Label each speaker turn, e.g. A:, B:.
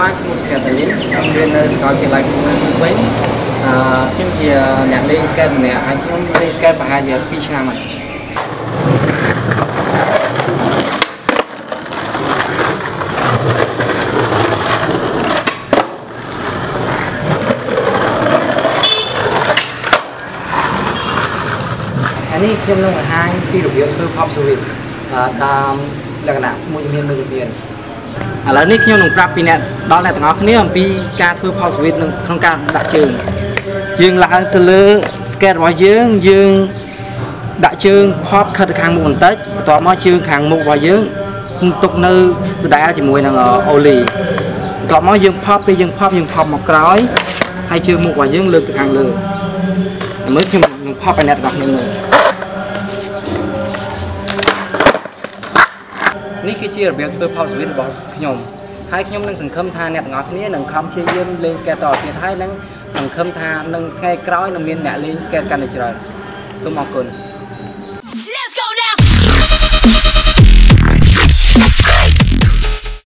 A: ម៉ាឈ្មោះកាតាលីនខ្ញុំរៀននៅសាកលវិទ្យាល័យភ្នំពេញវិញខ្ញុំជាអ្នកលេង skate ម្នាក់ហើយខ្ញុំលេង skate ប្រហែលជា2 ឆ្នាំហើយនេះខ្ញុំនឹងបង្ហាញពីរបៀបធ្វើ pop swing តាមលក្ខណៈមួយជំហានមួយជំហានឥឡូវនេះខ្ញុំនឹងប្រាប់ពីអ្នកដល់អ្នកទាំងអស់គ្នាអំពីការធ្វើ pop swing ក្នុងការដាក់ជើងយើងឡើងទៅលើ skate របស់យើងដាក់ជើង pop ខិតទៅខាងមុខបន្តិចបន្ទាប់មកជើងខាងមុខរបស់យើងទុកនៅដដែលជាមួយនឹង ollie បន្ទាប់មកយើង pop ពេលយើង pop មកក្រោយហើយជើងមុខរបស់យើងលើកទៅខាងលើមើលខ្ញុំនឹង pop ឲ្យអ្នកទាំងអស់គ្នាមើលនេះគឺជារបៀបធ្វើ pop swing របស់ខ្ញុំហើយខ្ញុំនឹងសង្ឃឹមថាអ្នកទាំងអស់គ្នានឹងខំព្យាយាមលេង skate តទៅទៀតហើយនឹងសង្ឃឹមថានឹងថ្ងៃក្រោយនឹងមានអ្នកលេង skate កាន់តែច្រើនសូមអរគុណ